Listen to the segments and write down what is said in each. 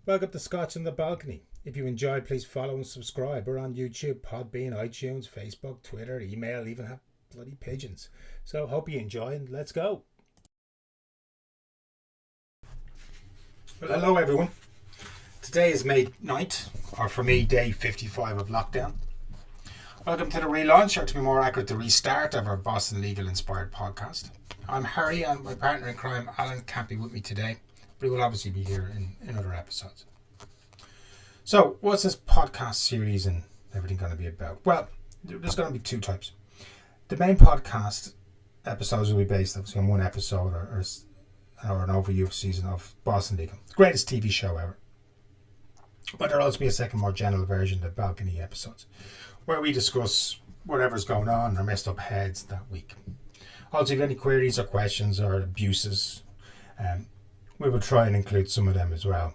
Welcome to Scotch on the Balcony. If you enjoyed, please follow and subscribe. We're on YouTube, Podbean, iTunes, Facebook, Twitter, email, even have bloody pigeons. So hope you enjoy and let's go. Well, hello everyone. Today is May 9th, or for me, day 55 of lockdown. Welcome to the relaunch, or to be more accurate, the restart of our Boston Legal Inspired podcast. I'm Harry and my partner in crime, Alan, can't be with me today, but he will obviously be here in other episodes. So, what's this podcast series and everything going to be about? Well, there's going to be two types. The main podcast episodes will be based obviously on one episode or an overview of season of Boston Legal. The greatest TV show ever. But there'll also be a second, more general version, the balcony episodes, where we discuss whatever's going on, our messed up heads that week. Also, if you have any queries or questions or abuses, we will try and include some of them as well.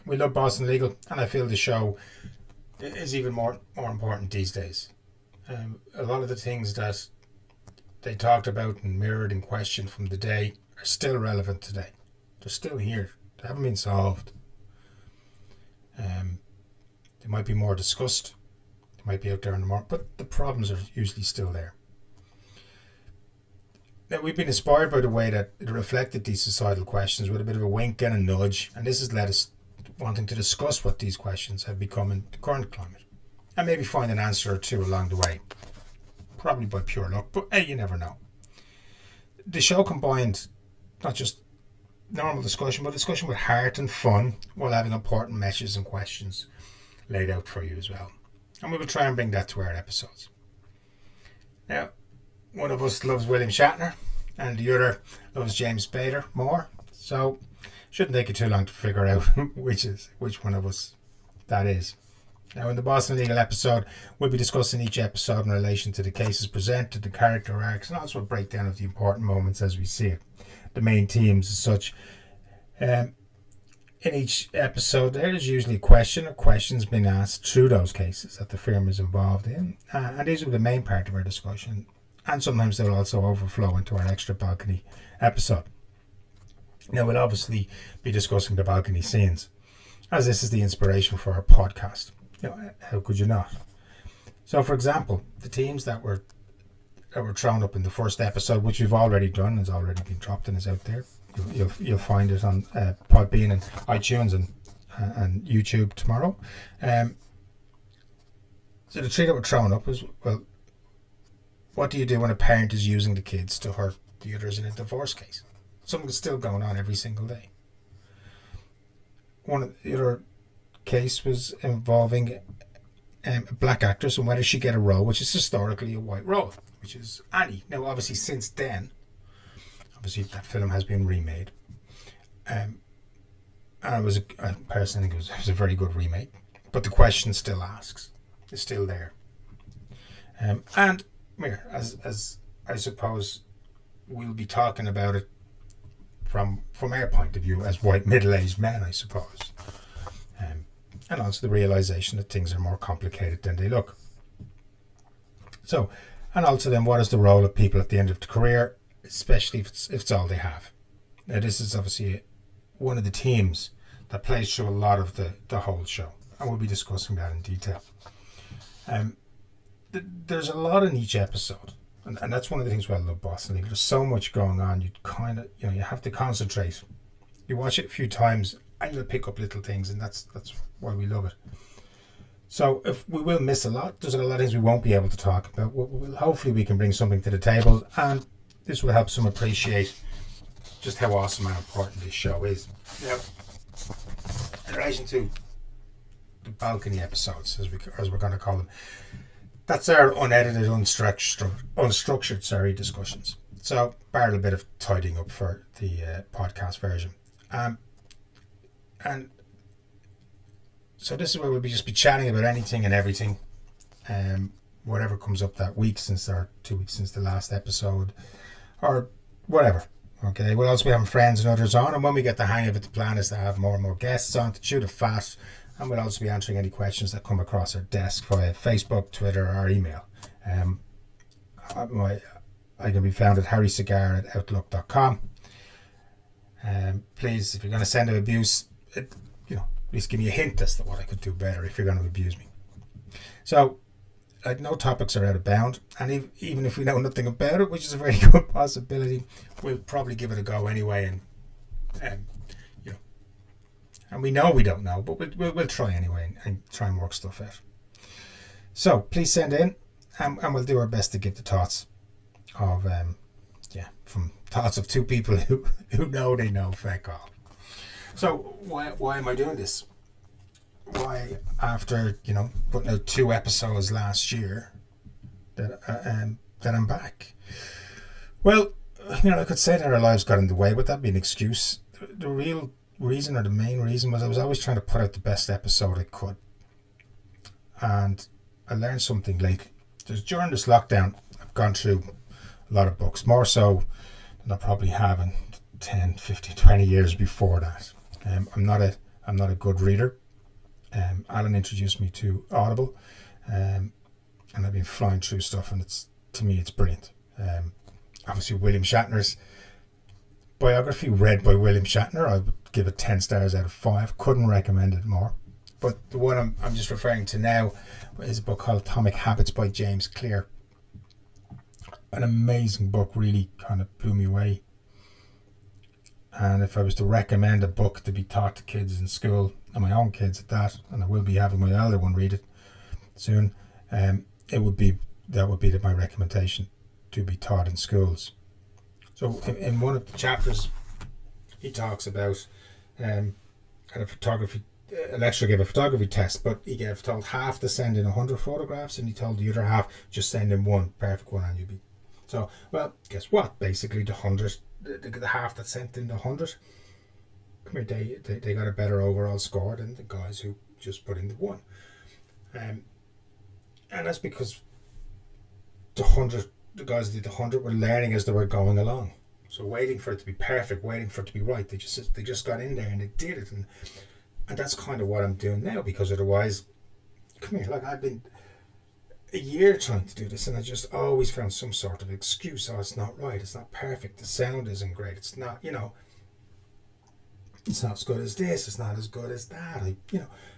We love Boston Legal, and I feel the show is even more important these days. A lot of the things that they talked about and mirrored and questioned from the day are still relevant today. They're still here. They haven't been solved. They might be more discussed. They might be out there in the market, but the problems are usually still there. Now, we've been inspired by the way that it reflected these societal questions with a bit of a wink and a nudge, and this has led us wanting to discuss what these questions have become in the current climate, and maybe find an answer or two along the way. Probably by pure luck, but hey, you never know. The show combined not just normal discussion, but discussion with heart and fun, while having important messages and questions laid out for you as well. And we will try and bring that to our episodes. Now, one of us loves William Shatner, and the other loves James Spader more. So, shouldn't take you too long to figure out which one of us that is. Now, in the Boston Legal episode, we'll be discussing each episode in relation to the cases presented, the character arcs, and also a breakdown of the important moments as we see it. The main themes as such. In each episode, there is usually a question or questions being asked through those cases that the firm is involved in, and these are the main part of our discussion. And sometimes they will also overflow into our extra balcony episode. Now, we'll obviously be discussing the balcony scenes, as this is the inspiration for our podcast. You know, how could you not? So, for example, the themes that were thrown up in the first episode, which we've already done, has already been dropped and is out there. You'll find it on Podbean and iTunes and YouTube tomorrow. So the three that were thrown up was, well, what do you do when a parent is using the kids to hurt the others in a divorce case? Something that's still going on every single day. One of the other case was involving a black actress and whether she get a role, which is historically a white role, which is Annie. Now, obviously, since then, that film has been remade. And I personally think it was a very good remake. But the question still asks. It's still there. And as I suppose we'll be talking about it from our point of view as white middle-aged men, I suppose. And also the realization that things are more complicated than they look. So, and also then, what is the role of people at the end of the career, especially if it's all they have? Now, this is obviously one of the themes that plays through a lot of the whole show, and we'll be discussing that in detail. There's a lot in each episode, and that's one of the things why I love Boston Legal. There's so much going on. You kind of, you have to concentrate. You watch it a few times, and you'll pick up little things, and that's why we love it. So if we will miss a lot, there's a lot of things we won't be able to talk about. Hopefully we can bring something to the table, and this will help some appreciate just how awesome and important this show is. Now, in relation to the balcony episodes, as we're going to call them, that's our unedited, unstructured discussions. So, bar a bit of tidying up for the podcast version. And so this is where we'll just be chatting about anything and everything, whatever comes up that week since 2 weeks since the last episode, or whatever. Okay, we'll also be having friends and others on, and when we get the hang of it, the plan is to have more and more guests on to chew the fat, and we'll also be answering any questions that come across our desk via Facebook, Twitter, or email. I can be found at harrycigar@outlook.com. Please, if you're going to send abuse, at least give me a hint as to what I could do better if you're going to abuse me. So, like, no topics are out of bound, and even if we know nothing about it, which is a very good possibility, we'll probably give it a go anyway, and you know, and we know we don't know, but we'll try anyway and try and work stuff out. So please send in, and we'll do our best to give the thoughts of from thoughts of two people who know they know feck all. So why am I doing this? Why, after putting out 2 episodes last year, that I'm back? Well, I could say that our lives got in the way, but that'd be an excuse. The real reason, or the main reason, was I was always trying to put out the best episode I could, and I learned something lately. During this lockdown, I've gone through a lot of books, more so than I probably have in 10, 15, 20 years before that. I'm not a good reader. Alan introduced me to Audible, and I've been flying through stuff, and to me it's brilliant. Obviously William Shatner's biography, read by William Shatner, I would give it 10 stars out of 5. Couldn't recommend it more. But the one I'm just referring to now is a book called Atomic Habits by James Clear. An amazing book, really kind of blew me away. And if I was to recommend a book to be taught to kids in school, and my own kids at that, and I will be having my elder one read it soon, that would be my recommendation to be taught in schools. So in one of the chapters, he talks about a lecturer gave a photography test, but he told half to send in 100 photographs, and he told the other half just send in one perfect one, and you'll be. So, well, guess what? Basically, the half that sent in the 100, they got a better overall score than the guys who just put in the one. And that's because the guys who did the 100 were learning as they were going along. So waiting for it to be perfect, waiting for it to be right, they just got in there and they did it. And that's kind of what I'm doing now, because otherwise, I've been a year trying to do this, and I just always found some sort of excuse. Oh, it's not right, it's not perfect, the sound isn't great, it's not, it's not as good as this, it's not as good as that, and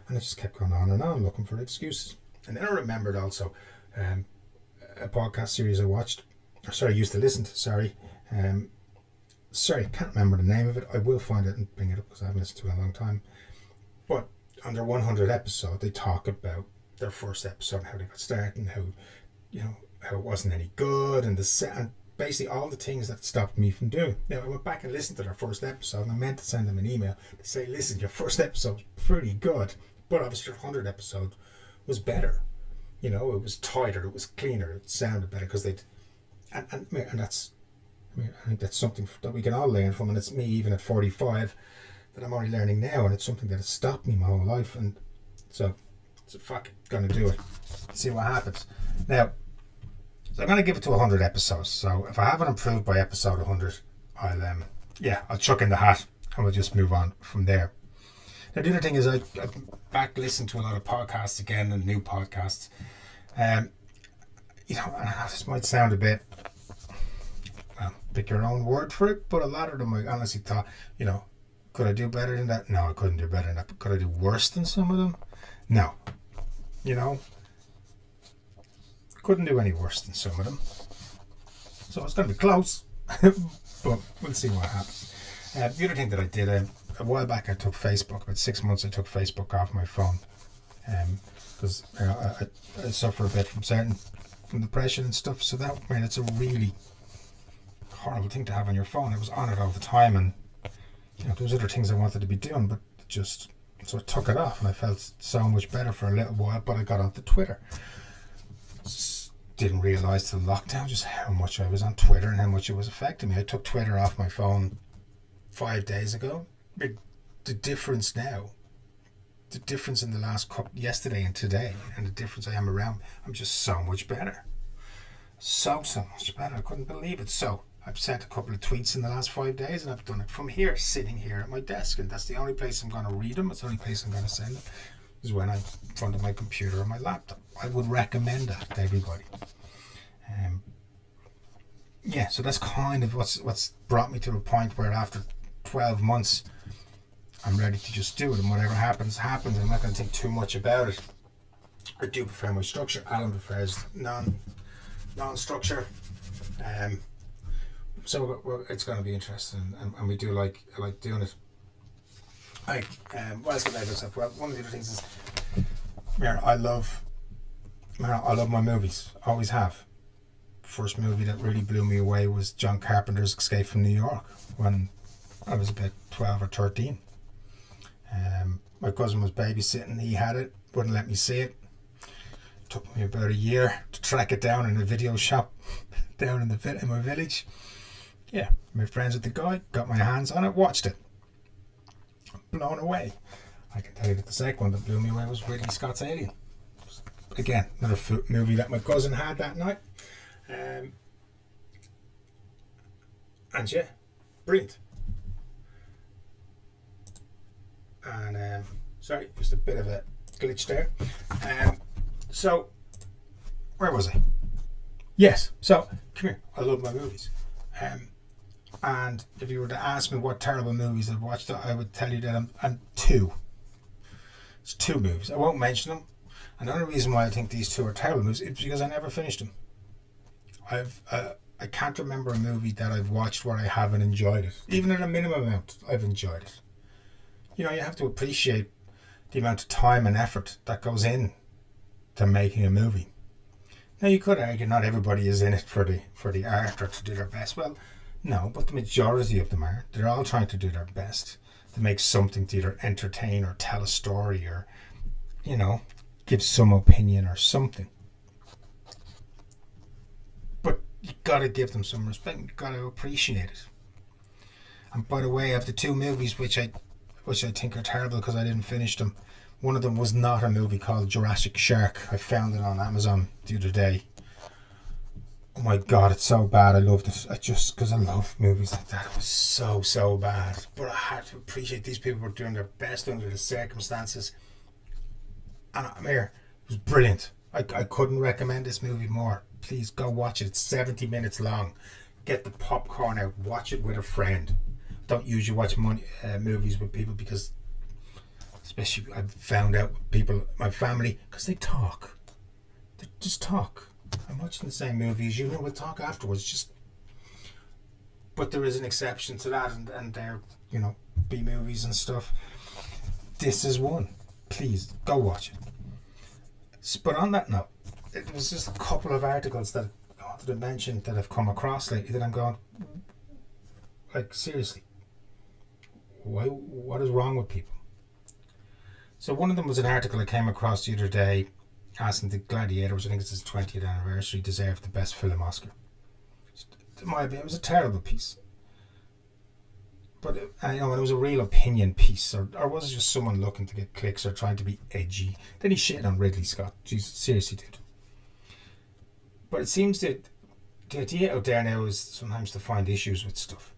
I just kept going on and on looking for excuses. And then I remembered also a podcast series I used to listen to, I can't remember the name of it. I will find it and bring it up because I haven't listened to it in a long time. But on their 100 episode, they talk about their first episode, how they got started, and how it wasn't any good, and basically all the things that stopped me from doing. Now I went back and listened to their first episode, and I meant to send them an email to say, listen, your first episode was pretty good, but obviously your 100 episode was better. It was tighter, it was cleaner, it sounded better, because and that's, I think that's something that we can all learn from, and it's me even at 45 that I'm only learning now, and it's something that has stopped me my whole life. And so fuck it, gonna do it, see what happens. Now, so I'm gonna give it to 100 episodes. So if I haven't improved by episode 100, I'll chuck in the hat and we'll just move on from there. Now the other thing is I back listened to a lot of podcasts again, and new podcasts. And this might sound a bit, pick your own word for it, but a lot of them I honestly thought, could I do better than that? No, I couldn't do better than that. But could I do worse than some of them? No. Couldn't do any worse than some of them. So it's going to be close, but we'll see what happens. The other thing that I did, a while back I took Facebook, about 6 months I took Facebook off my phone, because I suffer a bit from depression and stuff, so it's a really horrible thing to have on your phone. I was on it all the time, and there was other things I wanted to be doing, but so I took it off, and I felt so much better for a little while. But I got onto Twitter. Didn't realise till lockdown just how much I was on Twitter and how much it was affecting me. I took Twitter off my phone 5 days ago. The difference now, the difference in the last yesterday and today, and the difference I am around, I'm just so much better. So much better. I couldn't believe it. So I've sent a couple of tweets in the last 5 days, and I've done it from here, sitting here at my desk, and that's the only place I'm going to read them. It's the only place I'm going to send them, is when I'm in front of my computer or my laptop. I would recommend that to everybody. So that's kind of what's brought me to a point where after 12 months I'm ready to just do it, and whatever happens, happens. I'm not going to think too much about it. I do prefer my structure. Alan prefers non-structure. So it's going to be interesting, and we do I like doing it. What else can I say? Well, one of the other things is, I love my movies. Always have. First movie that really blew me away was John Carpenter's Escape from New York when I was about 12 or 13. My cousin was babysitting. He had it, wouldn't let me see it. Took me about a year to track it down in a video shop down in my village. Yeah, made friends with the guy, got my hands on it, watched it. Blown away. I can tell you that the second one that blew me away was Ridley Scott's Alien. Again, another movie that my cousin had that night. And yeah, brilliant. And sorry, just a bit of a glitch there. So, where was I? Yes, so, come here. I love my movies. And if you were to ask me what terrible movies I've watched, I would tell you that I'm two. It's two movies. I won't mention them. And the only reason why I think these two are terrible movies is because I never finished them. I can't remember a movie that I've watched where I haven't enjoyed it. Even at a minimum amount, I've enjoyed it. You have to appreciate the amount of time and effort that goes in to making a movie. Now you could argue not everybody is in it for the art or to do their best. Well, no, but the majority of them are. They're all trying to do their best to make something to either entertain or tell a story or, give some opinion or something. But you gotta give them some respect. You gotta appreciate it. And by the way, of the two movies which I think are terrible because I didn't finish them, one of them was not a movie called Jurassic Shark. I found it on Amazon the other day. Oh my god, it's so bad. I loved it. Because I love movies like that. It was so bad. But I had to appreciate these people were doing their best under the circumstances. And I'm here. It was brilliant. I couldn't recommend this movie more. Please go watch it. It's 70 minutes long. Get the popcorn out. Watch it with a friend. Don't usually watch movies with people because, especially I've found out with people, my family, because they talk. They just talk. I'm watching the same movies, we'll talk afterwards. But there is an exception to that, and they're, B movies and stuff. This is one. Please, go watch it. But on that note, it was just a couple of articles that I wanted to mention that I've come across lately that I'm going, seriously, what is wrong with people? So one of them was an article I came across the other day asking the Gladiator, which I think it's his 20th anniversary, deserved the best film Oscar. It was a terrible piece. But it was a real opinion piece, or was it just someone looking to get clicks or trying to be edgy? Then he shit on Ridley Scott. Jesus, seriously, dude. But it seems that the idea out there now is sometimes to find issues with stuff.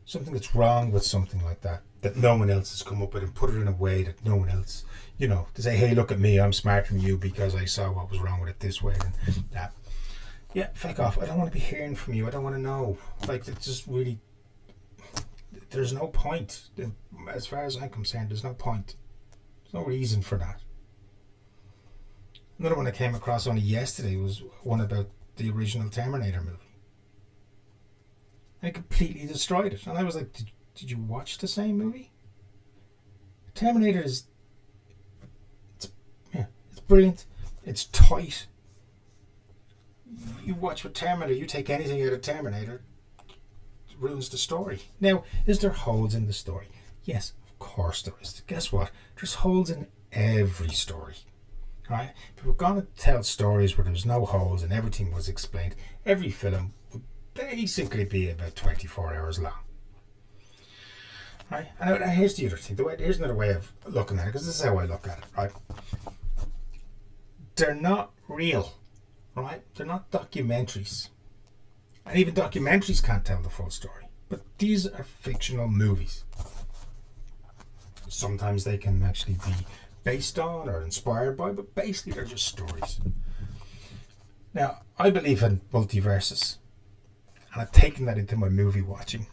Something that's wrong with something like that no one else has come up with, and put it in a way that no one else, to say, hey, look at me, I'm smarter than you because I saw what was wrong with it this way and that. Yeah, fuck off. I don't want to be hearing from you. I don't want to know. It's just really, there's no point. As far as I'm concerned, there's no point. There's no reason for that. Another one I came across only yesterday was one about the original Terminator movie. I completely destroyed it. And I was like, did you watch the same movie? Terminator it's brilliant. It's tight. You watch with Terminator, you take anything out of Terminator, it ruins the story. Now, is there holes in the story? Yes, of course there is. Guess what? There's holes in every story. Right? If we're going to tell stories where there's no holes and everything was explained, every film would basically be about 24 hours long. Right? And here's the other thing. Here's another way of looking at it, because this is how I look at it. Right? They're not real. Right? They're not documentaries. And even documentaries can't tell the full story. But these are fictional movies. Sometimes they can actually be based on or inspired by, but basically they're just stories. Now, I believe in multiverses, and I've taken that into my movie watching.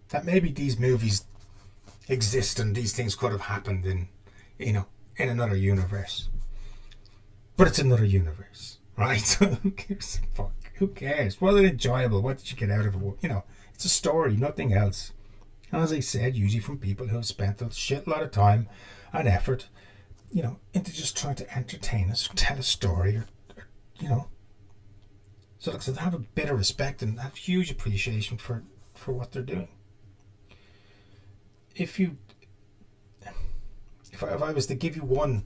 That maybe these movies exist and these things could have happened in, in another universe. But it's another universe, right? So who gives a fuck? Who cares? Was it enjoyable? What did you get out of it? It's a story, nothing else. And as I said, usually from people who have spent a shitload of time and effort, into just trying to entertain us, tell a story, or. So have a bit of respect and have huge appreciation for what they're doing. If I was to give you one,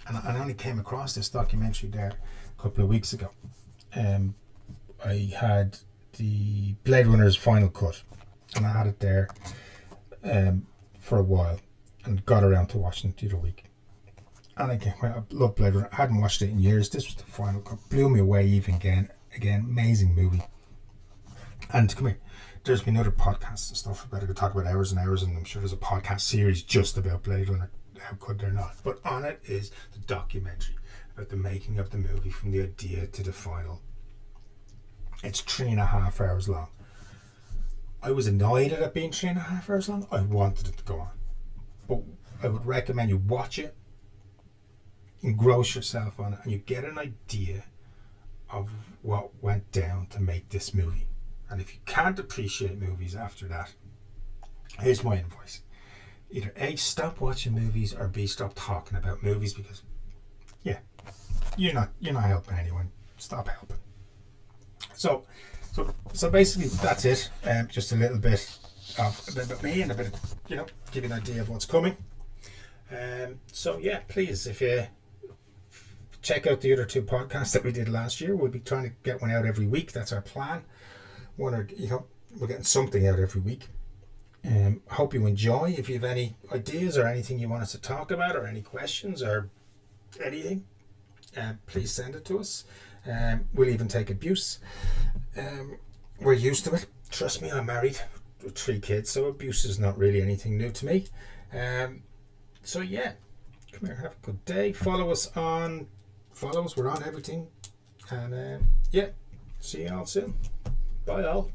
and I only came across this documentary there a couple of weeks ago. I had the Blade Runner's final cut, and I had it there for a while, and got around to watching it the other week. And I love Blade Runner. I hadn't watched it in years. This was the final cut. Blew me away even again. Again, amazing movie. And come here, there's been other podcasts and stuff about it. I could talk about hours and hours, and I'm sure there's a podcast series just about Blade Runner. How could there not? But on it is the documentary about the making of the movie from the idea to the final. It's 3.5 hours long. I was annoyed at it being 3.5 hours long. I wanted it to go on. But I would recommend you watch it, engross yourself on it, and you get an idea of what went down to make this movie. And if you can't appreciate movies after that, here's my advice. Either A, stop watching movies, or B, stop talking about movies, because you're not helping anyone. Stop helping. So basically that's it. Just a little bit about me and a bit of, give you an idea of what's coming. Please, if you check out the other 2 podcasts that we did last year, we'll be trying to get one out every week. That's our plan. We're getting something out every week. Hope you enjoy. If you have any ideas or anything you want us to talk about, or any questions or anything, please send it to us. We'll even take abuse. We're used to it. Trust me, I'm married with 3 kids, so abuse is not really anything new to me. Come here, have a good day. Follow us, we're on everything. And see you all soon. Bye all.